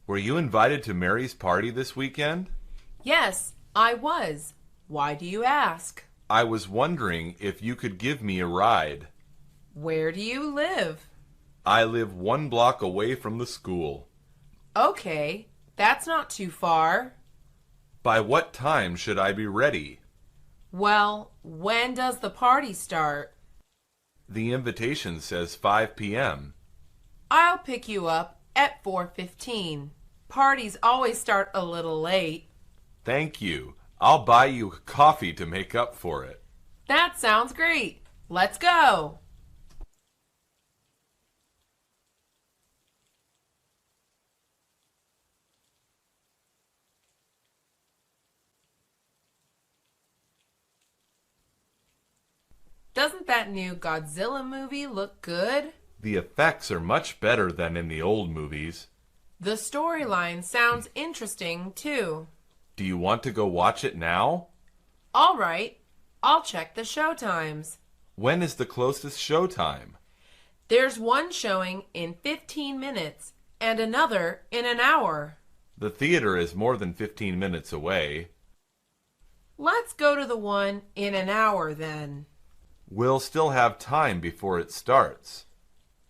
Were you invited to Mary's party this weekend? Yes, I was. Why do you ask? I was wondering if you could give me a ride. Where do you live? I live 1 block away from the school. Okay, that's not too far. By what time should I be ready? Well, when does the party start? The invitation says 5 p.m. I'll pick you up at 4:15. Parties always start a little late. Thank you. I'll buy you coffee to make up for it. That sounds great. Let's go. Doesn't that new Godzilla movie look good? The effects are much better than in the old movies. The storyline sounds interesting, too. Do you want to go watch it now? All right. I'll check the show times. When is the closest show time? There's one showing in 15 minutes and another in an hour. The theater is more than 15 minutes away. Let's go to the one in an hour, then. We'll still have time before it starts.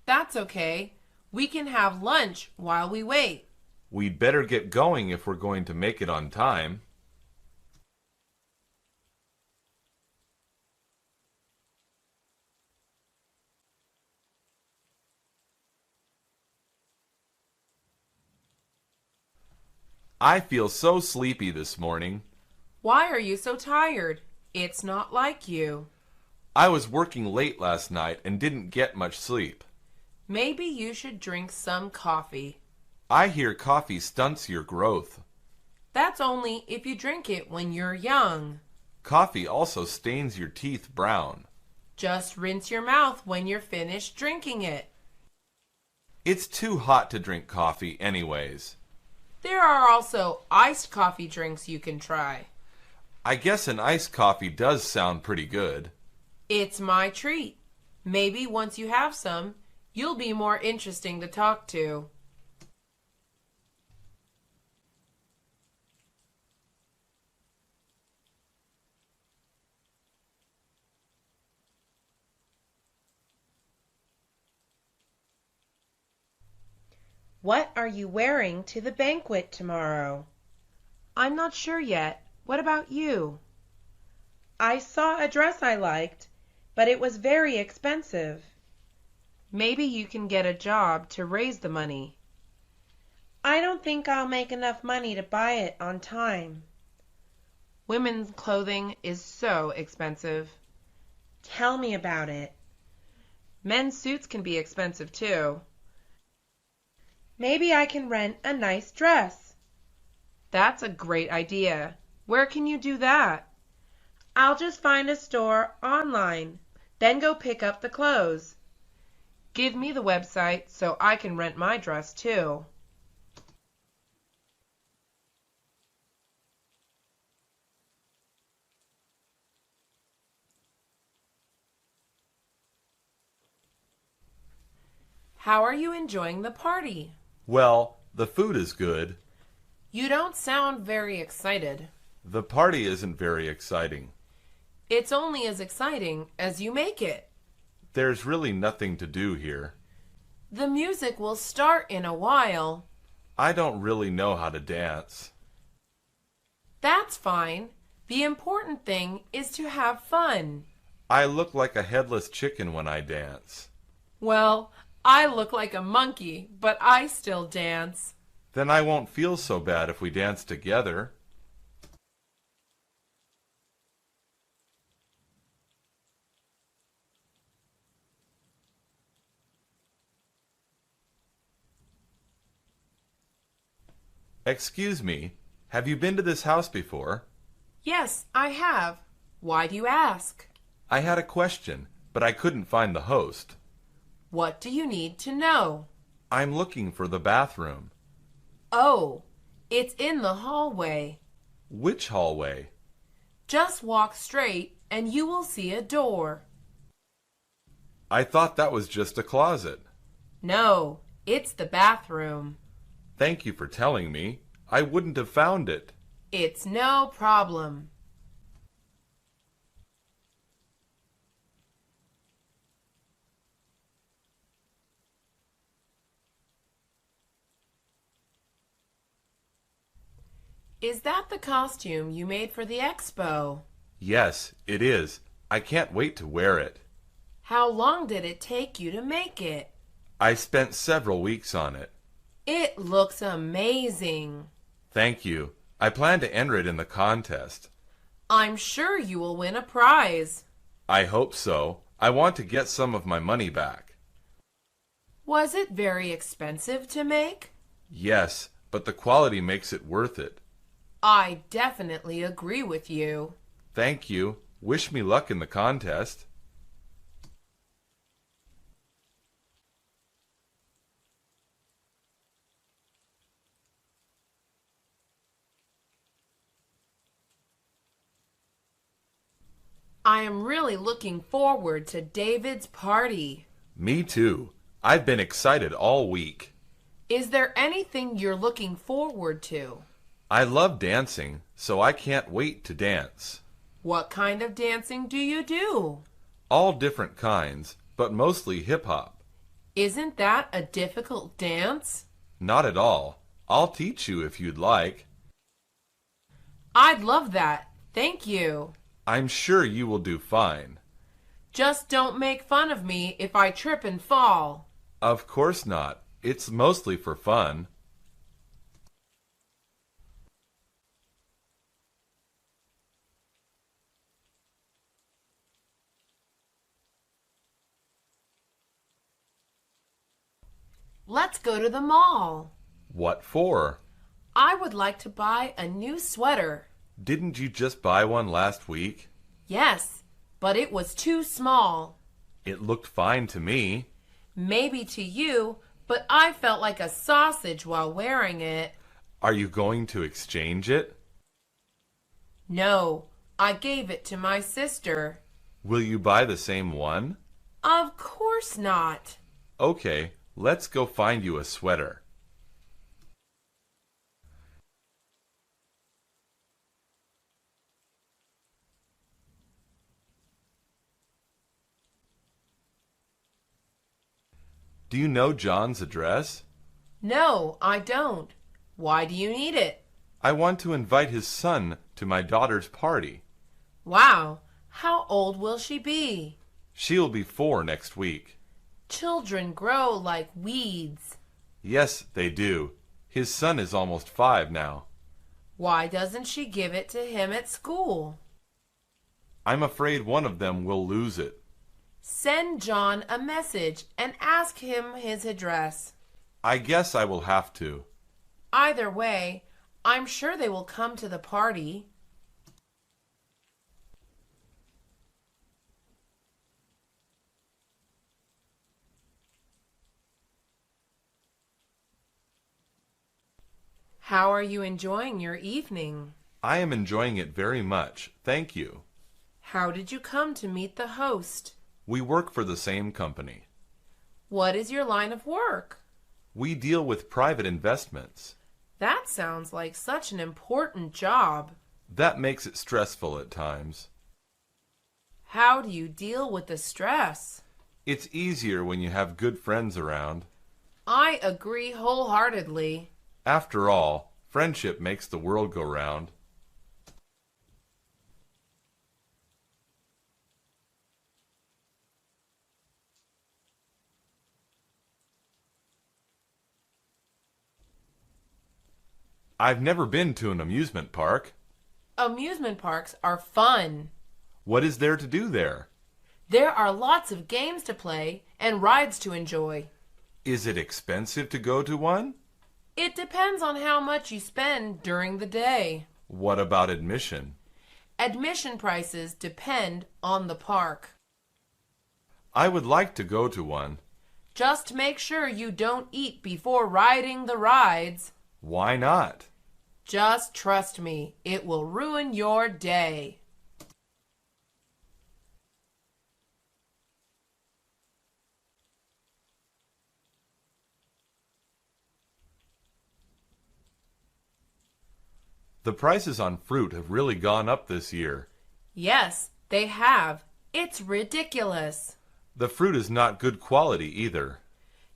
That's okay. We can have lunch while we wait. We'd better get going if we're going to make it on time. I feel so sleepy this morning. Why are you so tired? It's not like you. I was working late last night and didn't get much sleep. Maybe you should drink some coffee. I hear coffee stunts your growth. That's only if you drink it when you're young. Coffee also stains your teeth brown. Just rinse your mouth when you're finished drinking it. It's too hot to drink coffee anyways. There are also iced coffee drinks you can try. I guess an iced coffee does sound pretty good. It's my treat. Maybe once you have some, you'll be more interesting to talk to. What are you wearing to the banquet tomorrow? I'm not sure yet. What about you? I saw a dress I liked, but it was very expensive. Maybe you can get a job to raise the money. I don't think I'll make enough money to buy it on time. Women's clothing is so expensive. Tell me about it. Men's suits can be expensive too. Maybe I can rent a nice dress. That's a great idea. Where can you do that? I'll just find a store online, then go pick up the clothes. Give me the website so I can rent my dress too. How are you enjoying the party? Well, the food is good. You don't sound very excited. The party isn't very exciting. It's only as exciting as you make it. There's really nothing to do here. The music will start in a while. I don't really know how to dance. That's fine. The important thing is to have fun. I look like a headless chicken when I dance. Well, I look like a monkey, but I still dance. Then I won't feel so bad if we dance together. Excuse me, have you been to this house before? Yes, I have. Why do you ask? I had a question, but I couldn't find the host. What do you need to know? I'm looking for the bathroom. Oh, it's in the hallway. Which hallway? Just walk straight and you will see a door. I thought that was just a closet. No, it's the bathroom. Thank you for telling me. I wouldn't have found it. It's no problem. Is that the costume you made for the expo? Yes, it is. I can't wait to wear it. How long did it take you to make it? I spent several weeks on it. It looks amazing. Thank you. I plan to enter it in the contest. I'm sure you will win a prize. I hope so. I want to get some of my money back. Was it very expensive to make? Yes, but the quality makes it worth it. I definitely agree with you. Thank you. Wish me luck in the contest. I am really looking forward to David's party. Me too. I've been excited all week. Is there anything you're looking forward to? I love dancing, so I can't wait to dance. What kind of dancing do you do? All different kinds, but mostly hip-hop. Isn't that a difficult dance? Not at all. I'll teach you if you'd like. I'd love that. Thank you. I'm sure you will do fine. Just don't make fun of me if I trip and fall. Of course not. It's mostly for fun. Let's go to the mall. What for? I would like to buy a new sweater. Didn't you just buy one last week? Yes, but it was too small. It looked fine to me. Maybe to you, but I felt like a sausage while wearing it. Are you going to exchange it? No, I gave it to my sister. Will you buy the same one? Of course not. Okay, let's go find you a sweater. Do you know John's address? No, I don't. Why do you need it? I want to invite his son to my daughter's party. Wow, how old will she be? She'll be 4 next week. Children grow like weeds. Yes, they do. His son is almost 5 now. Why doesn't she give it to him at school? I'm afraid one of them will lose it. Send John a message and ask him his address. I guess I will have to. Either way, I'm sure they will come to the party. How are you enjoying your evening? I am enjoying it very much, thank you. How did you come to meet the host? We work for the same company. What is your line of work? We deal with private investments. That sounds like such an important job. That makes it stressful at times. How do you deal with the stress? It's easier when you have good friends around. I agree wholeheartedly. After all, friendship makes the world go round. I've never been to an amusement park. Amusement parks are fun. What is there to do there? There are lots of games to play and rides to enjoy. Is it expensive to go to one? It depends on how much you spend during the day. What about admission? Admission prices depend on the park. I would like to go to one. Just make sure you don't eat before riding the rides. Why not? Just trust me, it will ruin your day. The prices on fruit have really gone up this year. Yes, they have. It's ridiculous. The fruit is not good quality either.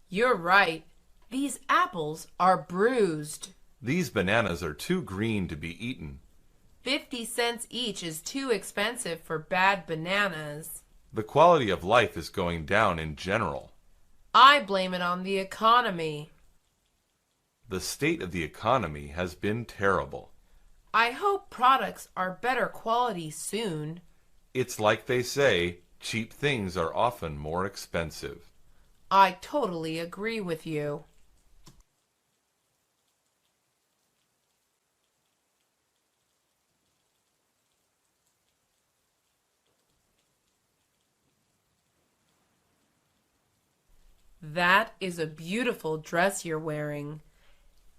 You're right. These apples are bruised. These bananas are too green to be eaten. 50 cents each is too expensive for bad bananas. The quality of life is going down in general. I blame it on the economy. The state of the economy has been terrible. I hope products are better quality soon. It's like they say, cheap things are often more expensive. I totally agree with you. That is a beautiful dress you're wearing.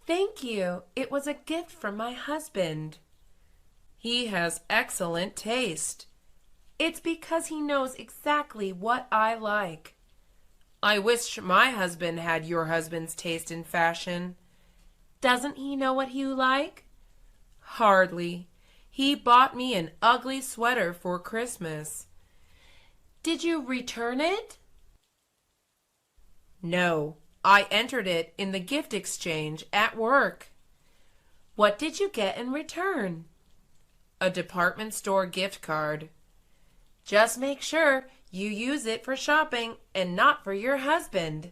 Thank you. It was a gift from my husband. He has excellent taste. It's because he knows exactly what I like. I wish my husband had your husband's taste in fashion. Doesn't he know what you like? Hardly. He bought me an ugly sweater for Christmas. Did you return it? No, I entered it in the gift exchange at work. What did you get in return? A department store gift card. Just make sure you use it for shopping and not for your husband.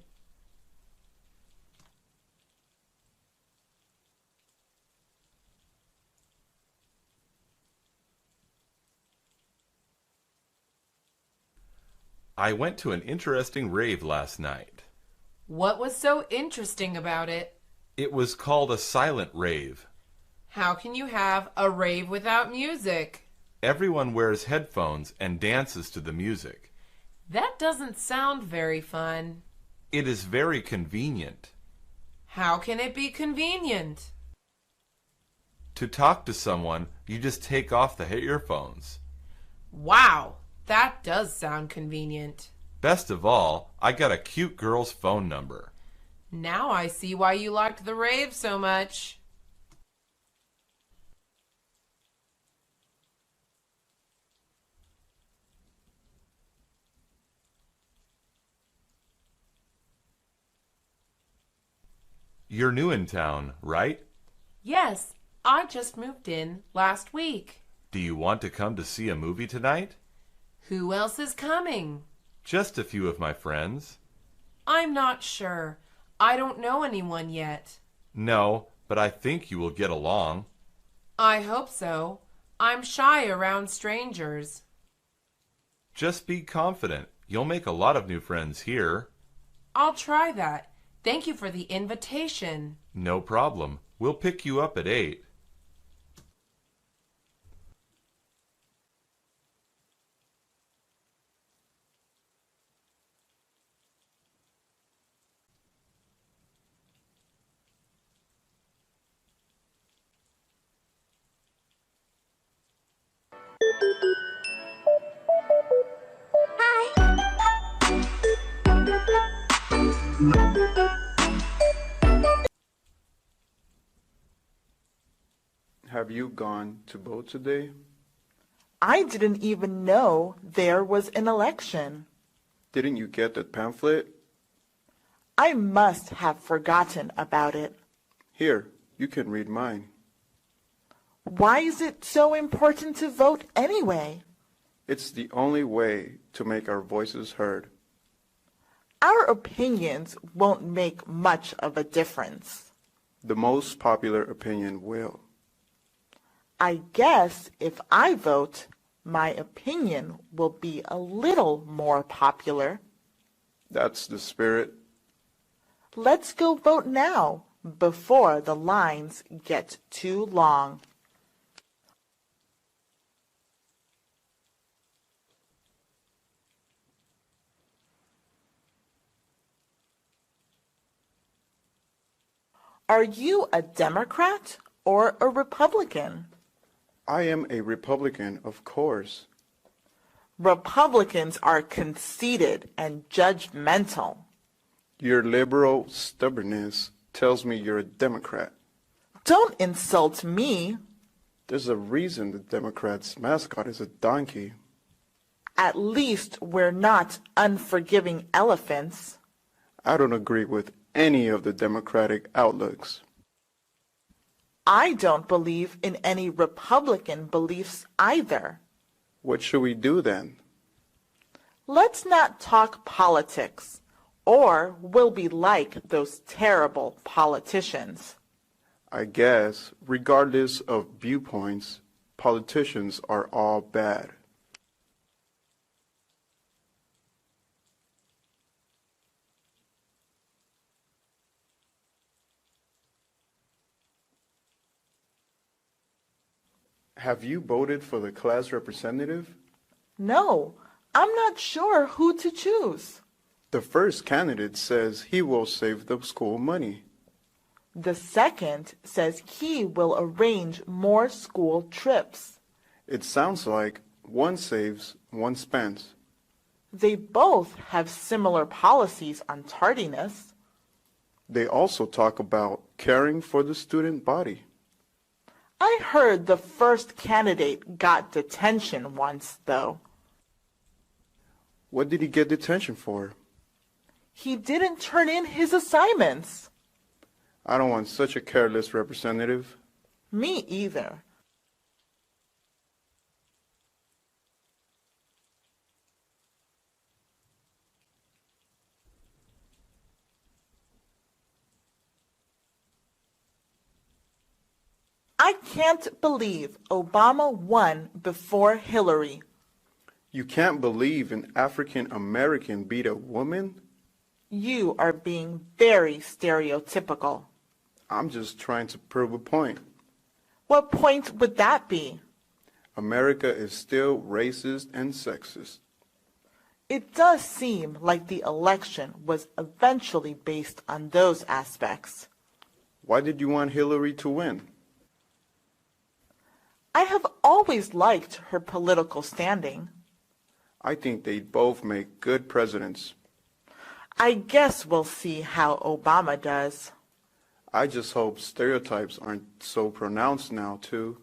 I went to an interesting rave last night. What was so interesting about it? It was called a silent rave. How can you have a rave without music? Everyone wears headphones and dances to the music. That doesn't sound very fun. It is very convenient. How can it be convenient? To talk to someone, you just take off the earphones. Wow, that does sound convenient. Best of all, I got a cute girl's phone number. Now I see why you liked the rave so much. You're new in town, right? Yes, I just moved in last week. Do you want to come to see a movie tonight? Who else is coming? Just a few of my friends. I'm not sure. I don't know anyone yet. No, but I think you will get along. I hope so. I'm shy around strangers. Just be confident. You'll make a lot of new friends here. I'll try that. Thank you for the invitation. No problem. We'll pick you up at 8. Have you gone to vote today? I didn't even know there was an election. Didn't you get that pamphlet? I must have forgotten about it. Here, you can read mine. Why is it so important to vote anyway? It's the only way to make our voices heard. Our opinions won't make much of a difference. The most popular opinion will. I guess if I vote, my opinion will be a little more popular. That's the spirit. Let's go vote now, before the lines get too long. Are you a Democrat or a Republican? I am a Republican, of course. Republicans are conceited and judgmental. Your liberal stubbornness tells me you're a Democrat. Don't insult me. There's a reason the Democrats' mascot is a donkey. At least we're not unforgiving elephants. I don't agree with any of the Democratic outlooks. I don't believe in any Republican beliefs either. What should we do then? Let's not talk politics, or we'll be like those terrible politicians. I guess, regardless of viewpoints, politicians are all bad. Have you voted for the class representative? No, I'm not sure who to choose. The first candidate says he will save the school money. The second says he will arrange more school trips. It sounds like one saves, one spends. They both have similar policies on tardiness. They also talk about caring for the student body. I heard the first candidate got detention once, though. What did he get detention for? He didn't turn in his assignments. I don't want such a careless representative. Me either. I can't believe Obama won before Hillary. You can't believe an African American beat a woman? You are being very stereotypical. I'm just trying to prove a point. What point would that be? America is still racist and sexist. It does seem like the election was eventually based on those aspects. Why did you want Hillary to win? I have always liked her political standing. I think they both make good presidents. I guess we'll see how Obama does. I just hope stereotypes aren't so pronounced now, too.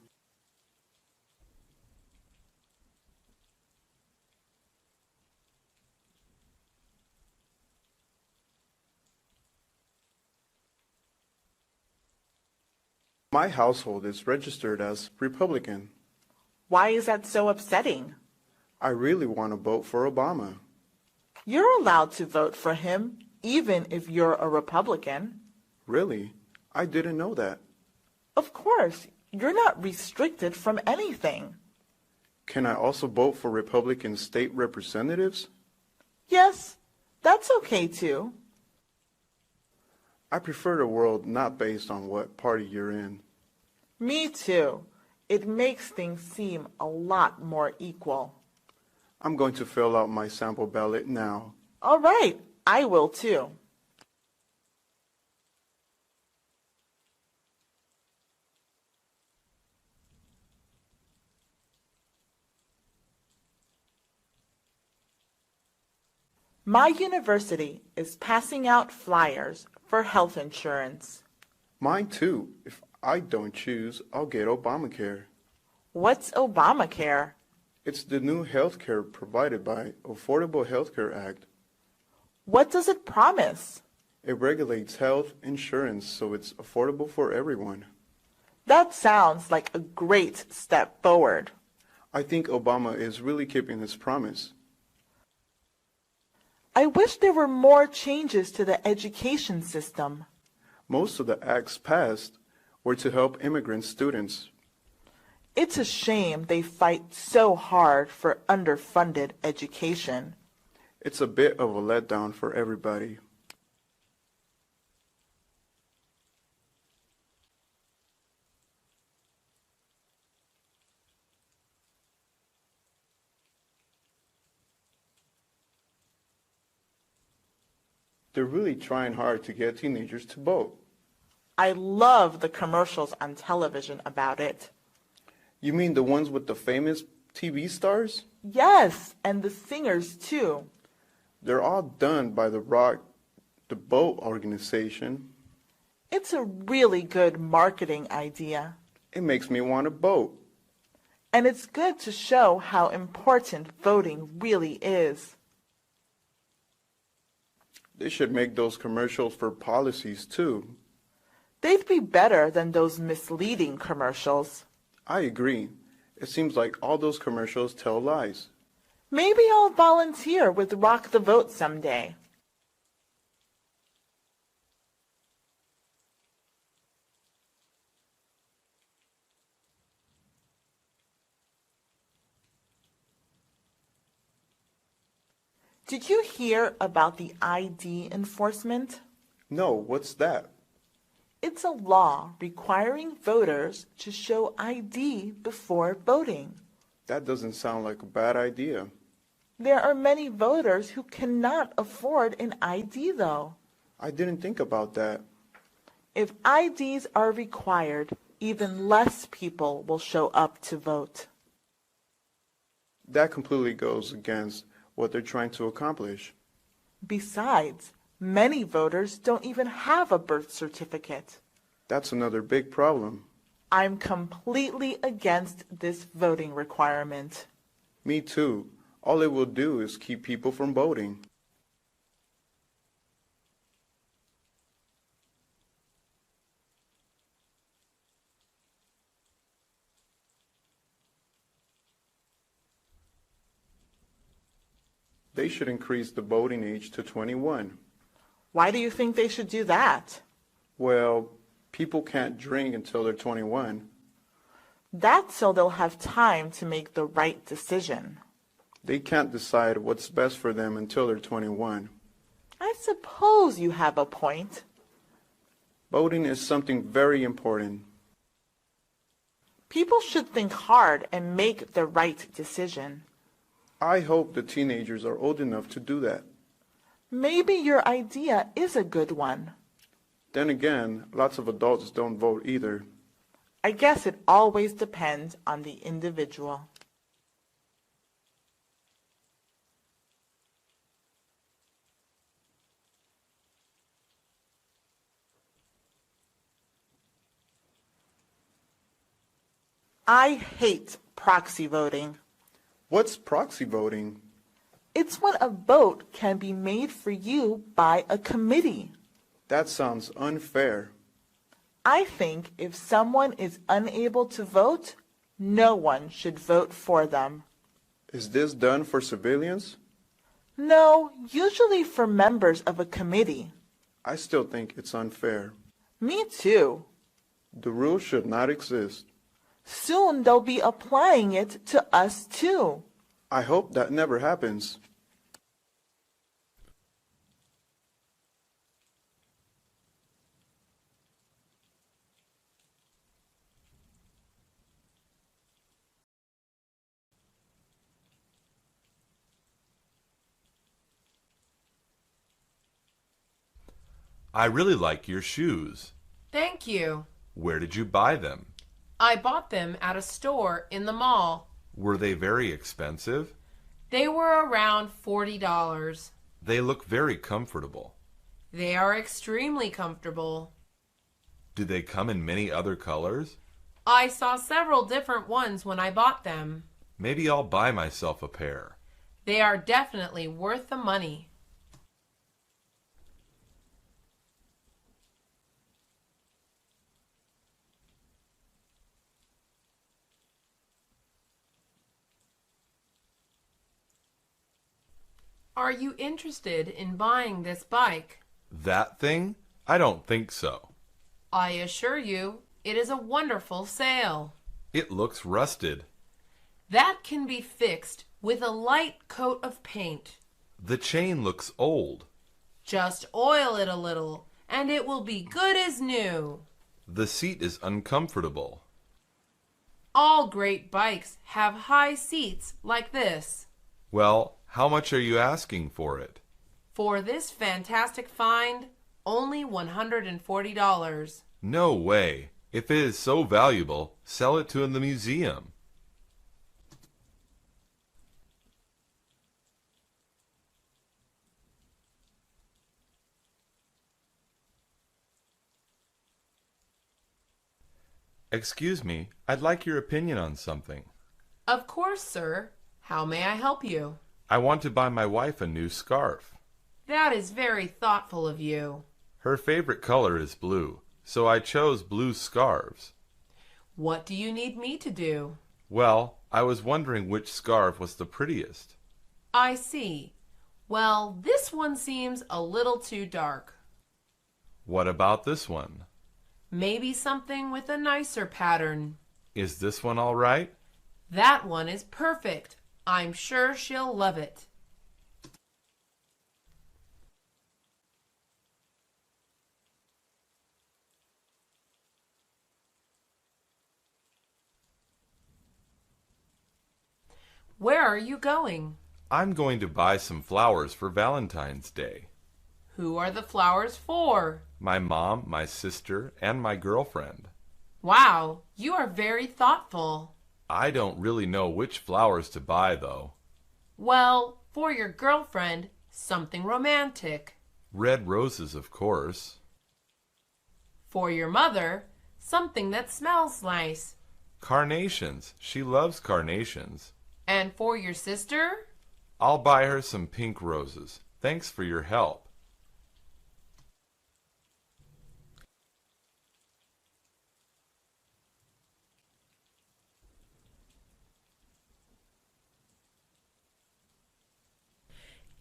My household is registered as Republican. Why is that so upsetting? I really want to vote for Obama. You're allowed to vote for him, even if you're a Republican. Really? I didn't know that. Of course, you're not restricted from anything. Can I also vote for Republican state representatives? Yes, that's okay too. I prefer a world not based on what party you're in. Me too. It makes things seem a lot more equal. I'm going to fill out my sample ballot now. All right, I will too. My university is passing out flyers for health insurance. Mine too. If I don't choose, I'll get Obamacare. What's Obamacare? It's the new health care provided by Affordable Health Care Act. What does it promise? It regulates health insurance so it's affordable for everyone. That sounds like a great step forward. I think Obama is really keeping his promise. I wish there were more changes to the education system. Most of the acts passed were to help immigrant students. It's a shame they fight so hard for underfunded education. It's a bit of a letdown for everybody. They're really trying hard to get teenagers to vote. I love the commercials on television about it. You mean the ones with the famous TV stars? Yes, and the singers too. They're all done by the Vote organization. It's a really good marketing idea. It makes me want to vote. And it's good to show how important voting really is. They should make those commercials for policies too. They'd be better than those misleading commercials. I agree. It seems like all those commercials tell lies. Maybe I'll volunteer with Rock the Vote someday. Did you hear about the ID enforcement? No, what's that? It's a law requiring voters to show ID before voting. That doesn't sound like a bad idea. There are many voters who cannot afford an ID, though. I didn't think about that. If IDs are required, even less people will show up to vote. That completely goes against what they're trying to accomplish. Besides, many voters don't even have a birth certificate. That's another big problem. I'm completely against this voting requirement. Me too. All it will do is keep people from voting. They should increase the voting age to 21. Why do you think they should do that? Well, people can't drink until they're 21. That's so they'll have time to make the right decision. They can't decide what's best for them until they're 21. I suppose you have a point. Voting is something very important. People should think hard and make the right decision. I hope the teenagers are old enough to do that. Maybe your idea is a good one. Then again, lots of adults don't vote either. I guess it always depends on the individual. I hate proxy voting. What's proxy voting? It's when a vote can be made for you by a committee. That sounds unfair. I think if someone is unable to vote, no one should vote for them. Is this done for civilians? No, usually for members of a committee. I still think it's unfair. Me too. The rule should not exist. Soon they'll be applying it to us too. I hope that never happens. I really like your shoes. Thank you. Where did you buy them? I bought them at a store in the mall. Were they very expensive? They were around $40. They look very comfortable. They are extremely comfortable. Do they come in many other colors? I saw several different ones when I bought them. Maybe I'll buy myself a pair. They are definitely worth the money. Are you interested in buying this bike? That thing? I don't think so. I assure you, it is a wonderful sale. It looks rusted. That can be fixed with a light coat of paint. The chain looks old. Just oil it a little, and it will be good as new. The seat is uncomfortable. All great bikes have high seats like this. Well, how much are you asking for it? For this fantastic find, only $140. No way. If it is so valuable, sell it to the museum. Excuse me, I'd like your opinion on something. Of course, sir. How may I help you? I want to buy my wife a new scarf. That is very thoughtful of you. Her favorite color is blue, so I chose blue scarves. What do you need me to do? Well, I was wondering which scarf was the prettiest. I see. Well, this one seems a little too dark. What about this one? Maybe something with a nicer pattern. Is this one all right? That one is perfect. I'm sure she'll love it. Where are you going? I'm going to buy some flowers for Valentine's Day. Who are the flowers for? My mom, my sister, and my girlfriend. Wow, you are very thoughtful. I don't really know which flowers to buy, though. Well, for your girlfriend, something romantic. Red roses, of course. For your mother, something that smells nice. Carnations. She loves carnations. And for your sister? I'll buy her some pink roses. Thanks for your help.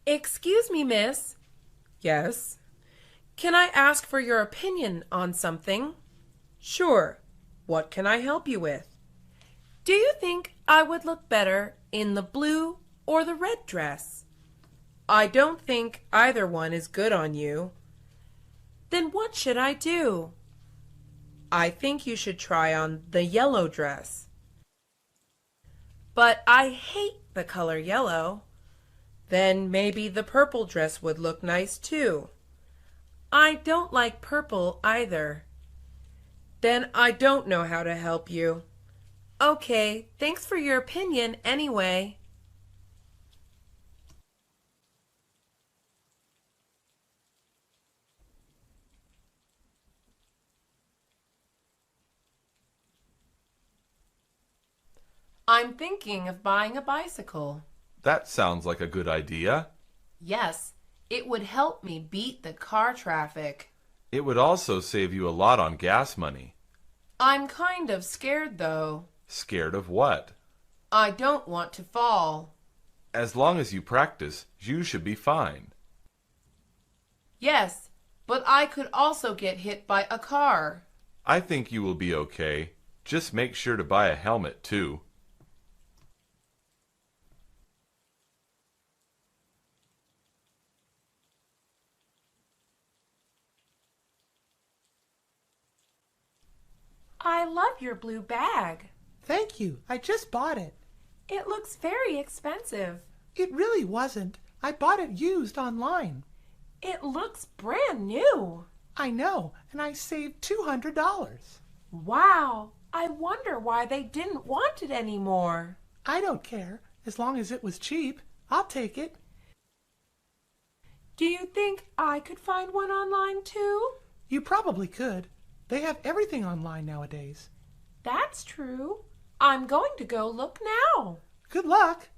Excuse me, miss. Yes. Can I ask for your opinion on something? Sure. What can I help you with? Do you think I would look better in the blue or the red dress? I don't think either one is good on you. Then what should I do? I think you should try on the yellow dress. But I hate the color yellow. Then maybe the purple dress would look nice too. I don't like purple either. Then I don't know how to help you. Okay, thanks for your opinion anyway. I'm thinking of buying a bicycle. That sounds like a good idea. Yes, it would help me beat the car traffic. It would also save you a lot on gas money. I'm kind of scared though. Scared of what? I don't want to fall. As long as you practice, you should be fine. Yes, but I could also get hit by a car. I think you will be okay. Just make sure to buy a helmet too. I love your blue bag. Thank you. I just bought it. It looks very expensive. It really wasn't. I bought it used online. It looks brand new. I know, and I saved $200. Wow, I wonder why they didn't want it anymore. I don't care. As long as it was cheap, I'll take it. Do you think I could find one online too? You probably could. They have everything online nowadays. That's true. I'm going to go look now. Good luck.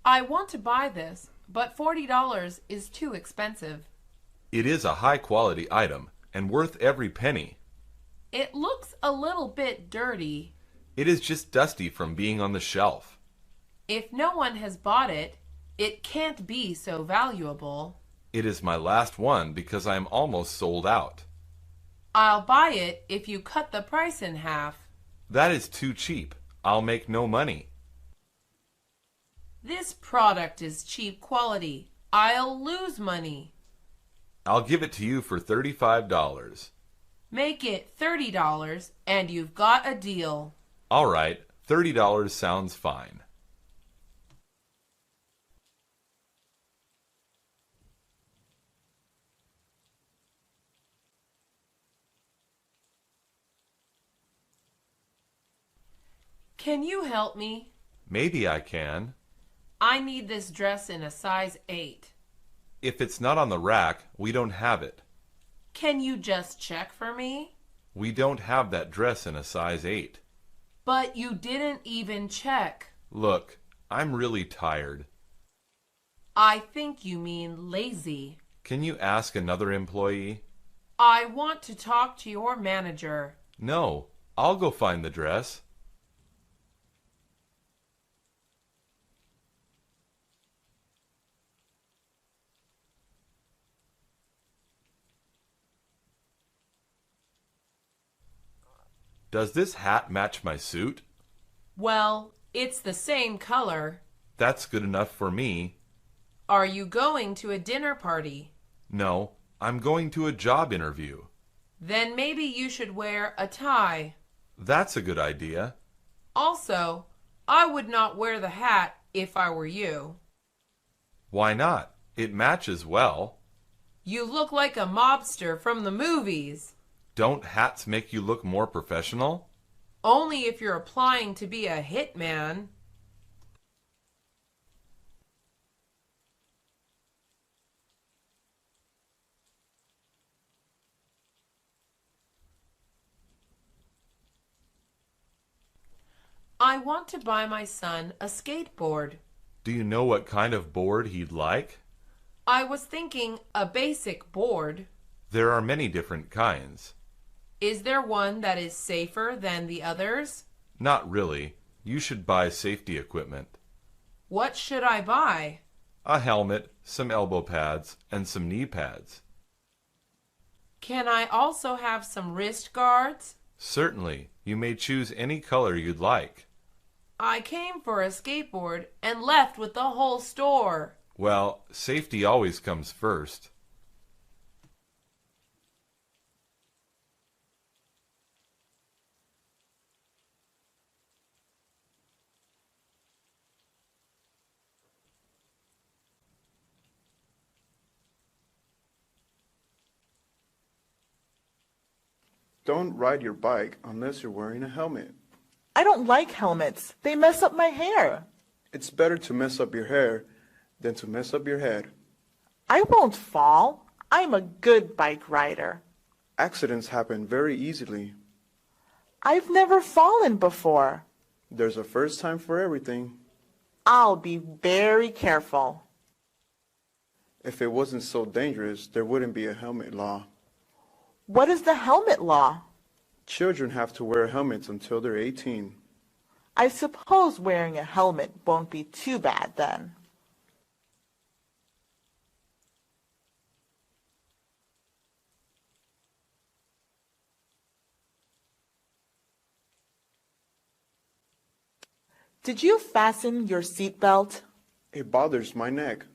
I want to buy this, but $40 is too expensive. It is a high-quality item and worth every penny. It looks a little bit dirty. It is just dusty from being on the shelf. If no one has bought it, it can't be so valuable. It is my last one because I am almost sold out. I'll buy it if you cut the price in half. That is too cheap. I'll make no money. This product is cheap quality. I'll lose money. I'll give it to you for $35. Make it $30 and you've got a deal. All right, $30 sounds fine. Can you help me? Maybe I can. I need this dress in a size 8. If it's not on the rack, we don't have it. Can you just check for me? We don't have that dress in a size 8. But you didn't even check. Look, I'm really tired. I think you mean lazy. Can you ask another employee? I want to talk to your manager. No, I'll go find the dress. Does this hat match my suit? Well, it's the same color. That's good enough for me. Are you going to a dinner party? No, I'm going to a job interview. Then maybe you should wear a tie. That's a good idea. Also, I would not wear the hat if I were you. Why not? It matches well. You look like a mobster from the movies. Don't hats make you look more professional? Only if you're applying to be a hitman. I want to buy my son a skateboard. Do you know what kind of board he'd like? I was thinking a basic board. There are many different kinds. Is there one that is safer than the others? Not really. You should buy safety equipment. What should I buy? A helmet, some elbow pads, and some knee pads. Can I also have some wrist guards? Certainly. You may choose any color you'd like. I came for a skateboard and left with the whole store. Well, safety always comes first. Don't ride your bike unless you're wearing a helmet. I don't like helmets. They mess up my hair. It's better to mess up your hair than to mess up your head. I won't fall. I'm a good bike rider. Accidents happen very easily. I've never fallen before. There's a first time for everything. I'll be very careful. If it wasn't so dangerous, there wouldn't be a helmet law. What is the helmet law? Children have to wear helmets until they're 18. I suppose wearing a helmet won't be too bad then. Did you fasten your seatbelt? It bothers my neck.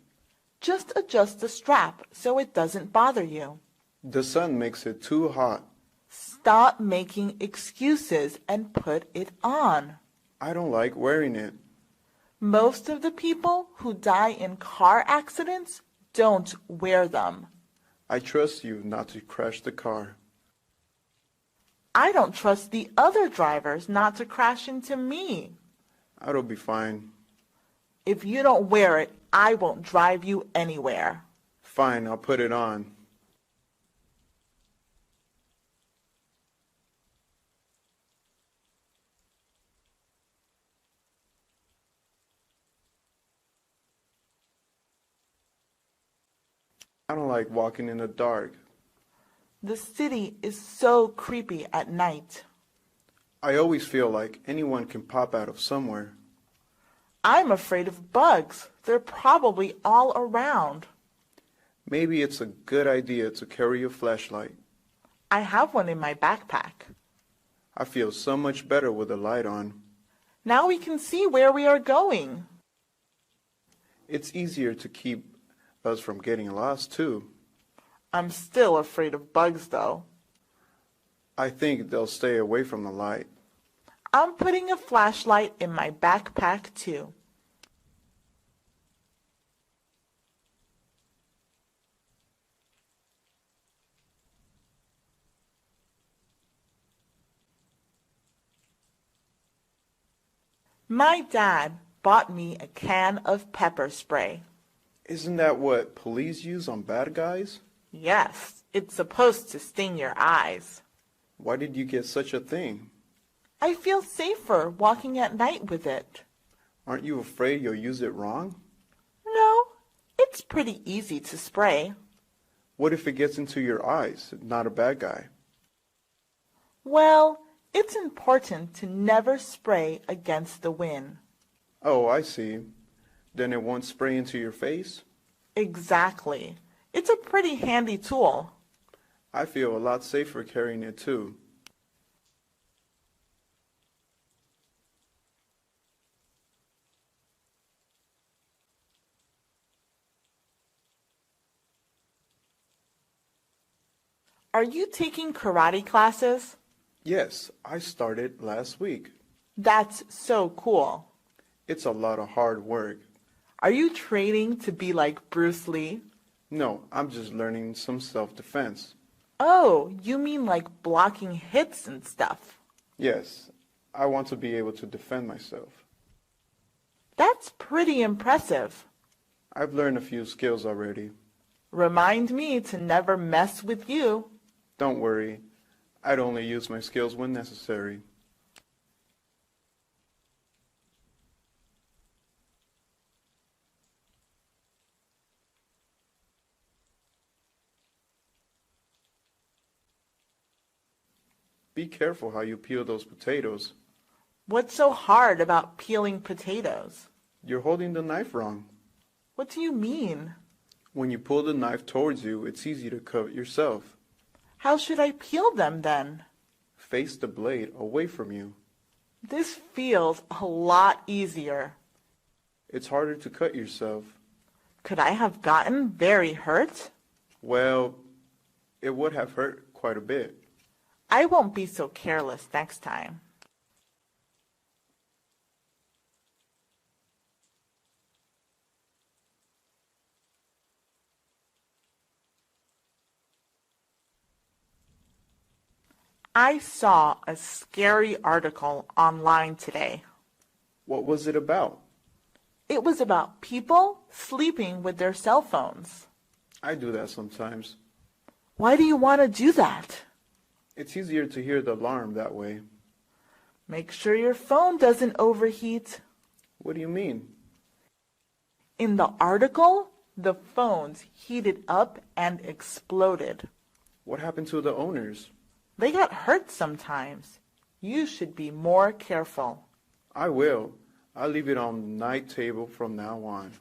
Just adjust the strap so it doesn't bother you. The sun makes it too hot. Stop making excuses and put it on. I don't like wearing it. Most of the people who die in car accidents don't wear them. I trust you not to crash the car. I don't trust the other drivers not to crash into me. I'll be fine. If you don't wear it, I won't drive you anywhere. Fine, I'll put it on. I don't like walking in the dark. The city is so creepy at night. I always feel like anyone can pop out of somewhere. I'm afraid of bugs. They're probably all around. Maybe it's a good idea to carry a flashlight. I have one in my backpack. I feel so much better with the light on. Now we can see where we are going. It's easier to keep us from getting lost, too. I'm still afraid of bugs, though. I think they'll stay away from the light. I'm putting a flashlight in my backpack, too. My dad bought me a can of pepper spray. Isn't that what police use on bad guys? Yes, it's supposed to sting your eyes. Why did you get such a thing? I feel safer walking at night with it. Aren't you afraid you'll use it wrong? No, it's pretty easy to spray. What if it gets into your eyes? Not a bad guy. Well, it's important to never spray against the wind. Oh, I see. Then it won't spray into your face? Exactly. It's a pretty handy tool. I feel a lot safer carrying it too. Are you taking karate classes? Yes, I started last week. That's so cool. It's a lot of hard work. Are you training to be like Bruce Lee? No, I'm just learning some self-defense. Oh, you mean like blocking hits and stuff. Yes, I want to be able to defend myself. That's pretty impressive. I've learned a few skills already. Remind me to never mess with you. Don't worry, I'd only use my skills when necessary. Be careful how you peel those potatoes. What's so hard about peeling potatoes? You're holding the knife wrong. What do you mean? When you pull the knife towards you, it's easy to cut yourself. How should I peel them then? Face the blade away from you. This feels a lot easier. It's harder to cut yourself. Could I have gotten very hurt? Well, it would have hurt quite a bit. I won't be so careless next time. I saw a scary article online today. What was it about? It was about people sleeping with their cell phones. I do that sometimes. Why do you want to do that? It's easier to hear the alarm that way. Make sure your phone doesn't overheat. What do you mean? In the article, the phones heated up and exploded. What happened to the owners? They got hurt sometimes. You should be more careful. I will. I'll leave it on the night table from now on.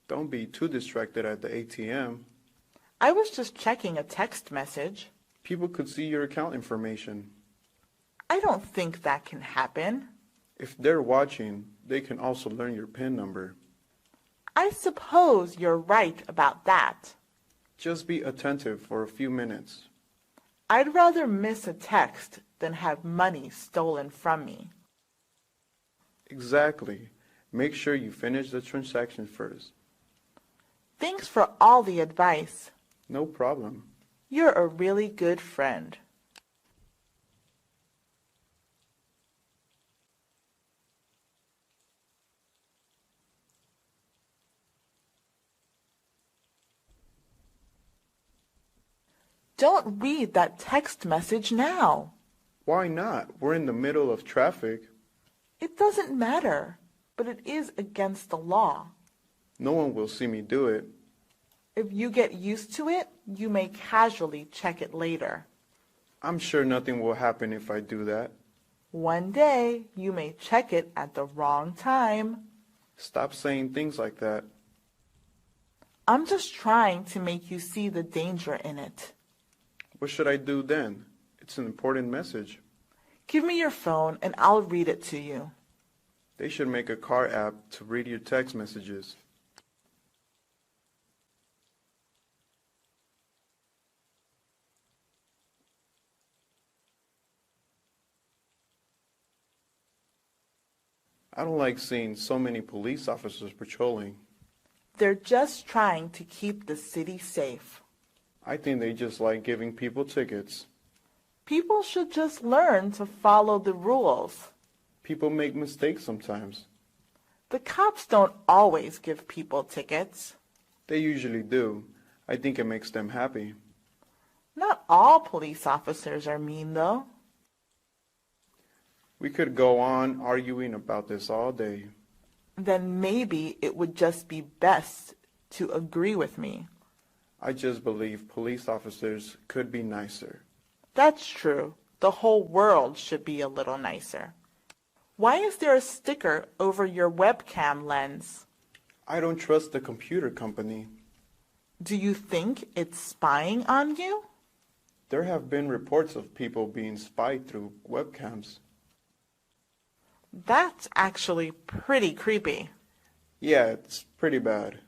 Don't be too distracted at the ATM. I was just checking a text message. People could see your account information. I don't think that can happen. If they're watching, they can also learn your PIN number. I suppose you're right about that. Just be attentive for a few minutes. I'd rather miss a text than have money stolen from me. Exactly. Make sure you finish the transaction first. Thanks for all the advice. No problem. You're a really good friend. Don't read that text message now. Why not? We're in the middle of traffic. It doesn't matter, but it is against the law. No one will see me do it. If you get used to it, you may casually check it later. I'm sure nothing will happen if I do that. One day, you may check it at the wrong time. Stop saying things like that. I'm just trying to make you see the danger in it. What should I do then? It's an important message. Give me your phone and I'll read it to you. They should make a car app to read your text messages. I don't like seeing so many police officers patrolling. They're just trying to keep the city safe. I think they just like giving people tickets. People should just learn to follow the rules. People make mistakes sometimes. The cops don't always give people tickets. They usually do. I think it makes them happy. Not all police officers are mean, though. We could go on arguing about this all day. Then maybe it would just be best to agree with me. I just believe police officers could be nicer. That's true. The whole world should be a little nicer. Why is there a sticker over your webcam lens? I don't trust the computer company. Do you think it's spying on you? There have been reports of people being spied through webcams. That's actually pretty creepy. Yeah, it's pretty bad.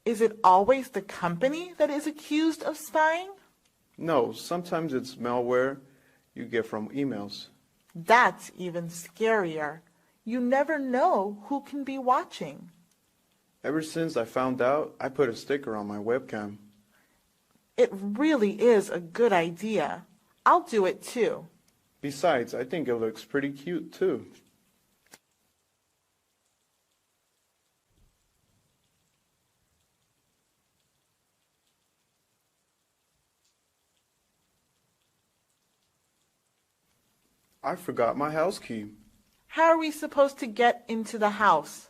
Is it always the company that is accused of spying? No, sometimes it's malware you get from emails. That's even scarier. You never know who can be watching. Ever since I found out, I put a sticker on my webcam. It really is a good idea. I'll do it too. Besides, I think it looks pretty cute too. I forgot my house key. How are we supposed to get into the house?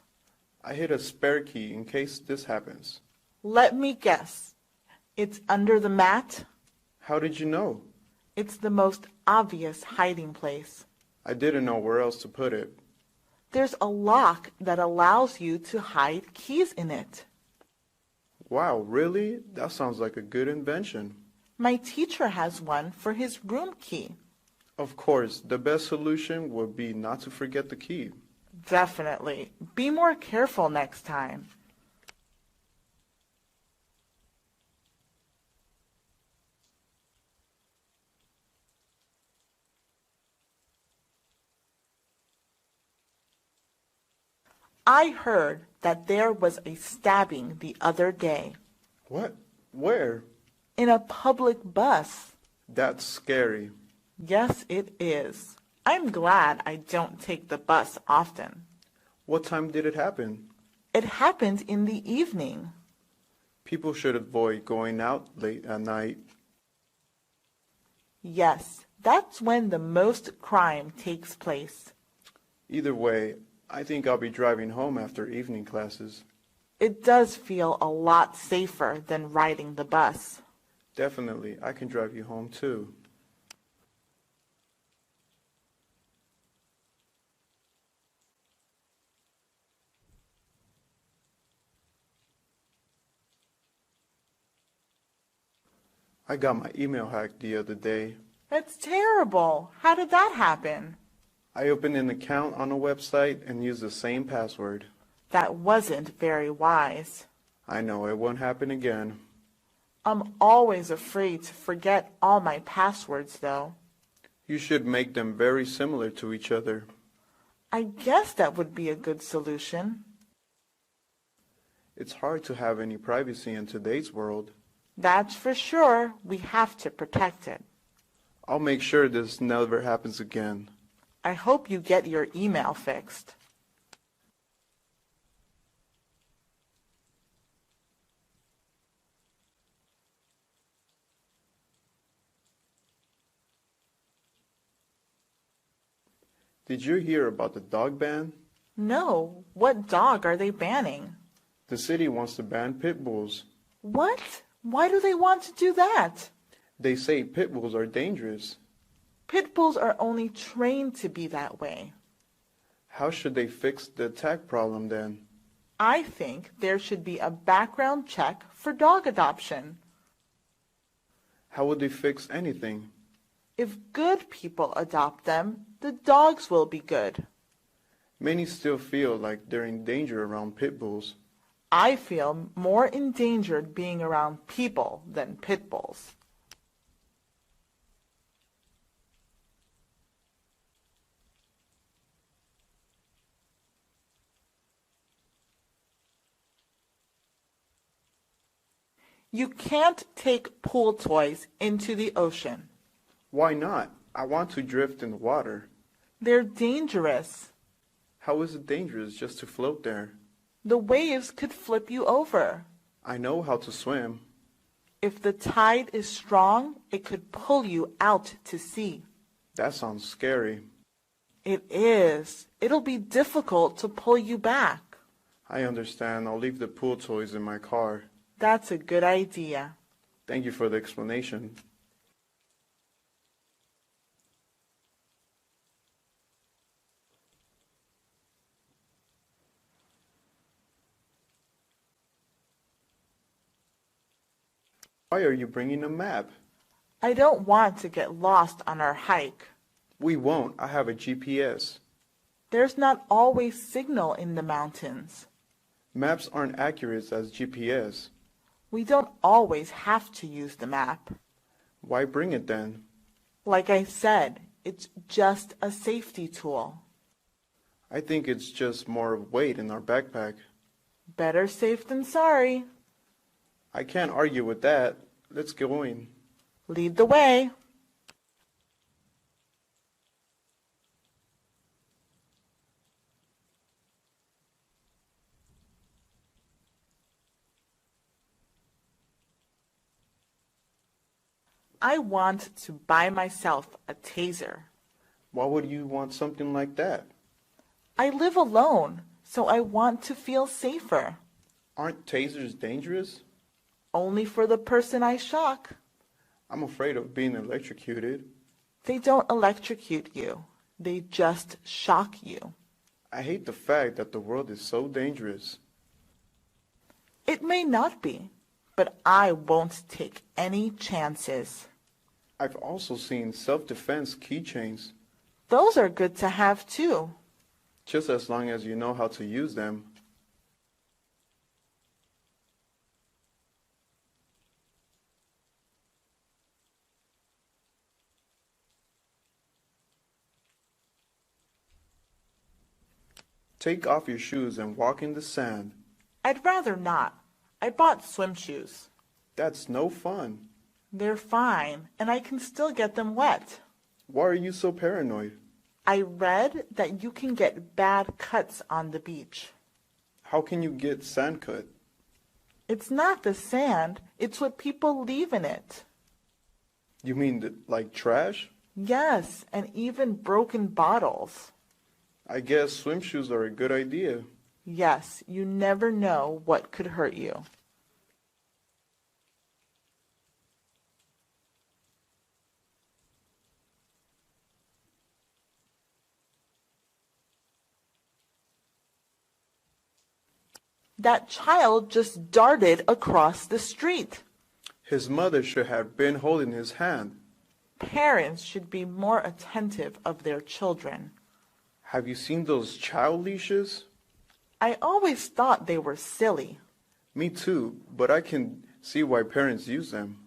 I hid a spare key in case this happens. Let me guess. It's under the mat? How did you know? It's the most obvious hiding place. I didn't know where else to put it. There's a lock that allows you to hide keys in it. Wow, really? That sounds like a good invention. My teacher has one for his room key. Of course, the best solution would be not to forget the key. Definitely. Be more careful next time. I heard that there was a stabbing the other day. What? Where? In a public bus. That's scary. Yes, it is. I'm glad I don't take the bus often. What time did it happen? It happened in the evening. People should avoid going out late at night. Yes, that's when the most crime takes place. Either way, I think I'll be driving home after evening classes. It does feel a lot safer than riding the bus. Definitely, I can drive you home too. I got my email hacked the other day. That's terrible. How did that happen? I opened an account on a website and used the same password. That wasn't very wise. I know, it won't happen again. I'm always afraid to forget all my passwords, though. You should make them very similar to each other. I guess that would be a good solution. It's hard to have any privacy in today's world. That's for sure. We have to protect it. I'll make sure this never happens again. I hope you get your email fixed. Did you hear about the dog ban? No. What dog are they banning? The city wants to ban pit bulls. What? Why do they want to do that? They say pit bulls are dangerous. Pit bulls are only trained to be that way. How should they fix the attack problem then? I think there should be a background check for dog adoption. How would they fix anything? If good people adopt them, the dogs will be good. Many still feel like they're in danger around pit bulls. I feel more endangered being around people than pit bulls. You can't take pool toys into the ocean. Why not? I want to drift in the water. They're dangerous. How is it dangerous just to float there? The waves could flip you over. I know how to swim. If the tide is strong, it could pull you out to sea. That sounds scary. It is. It'll be difficult to pull you back. I understand. I'll leave the pool toys in my car. That's a good idea. Thank you for the explanation. Why are you bringing a map? I don't want to get lost on our hike. We won't. I have a GPS. There's not always signal in the mountains. Maps aren't accurate as GPS. We don't always have to use the map. Why bring it then? Like I said, it's just a safety tool. I think it's just more weight in our backpack. Better safe than sorry. I can't argue with that. Let's go in. Lead the way. I want to buy myself a taser. Why would you want something like that? I live alone, so I want to feel safer. Aren't tasers dangerous? Only for the person I shock. I'm afraid of being electrocuted. They don't electrocute you. They just shock you. I hate the fact that the world is so dangerous. It may not be, but I won't take any chances. I've also seen self-defense keychains, Those are good to have too. just as long as you know how to use them. Take off your shoes and walk in the sand. I'd rather not. I bought swim shoes. That's no fun. They're fine, and I can still get them wet. Why are you so paranoid? I read that you can get bad cuts on the beach. How can you get sand cut? It's not the sand, it's what people leave in it. You mean like trash? Yes, and even broken bottles. I guess swim shoes are a good idea. Yes, you never know what could hurt you. That child just darted across the street. His mother should have been holding his hand. Parents should be more attentive of their children. Have you seen those child leashes? I always thought they were silly. Me too, but I can see why parents use them.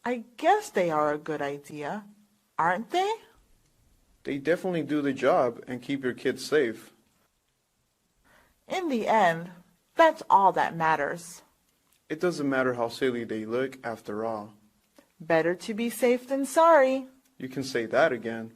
I guess they are a good idea, aren't they? They definitely do the job and keep your kids safe. In the end, that's all that matters. It doesn't matter how silly they look after all. Better to be safe than sorry. You can say that again.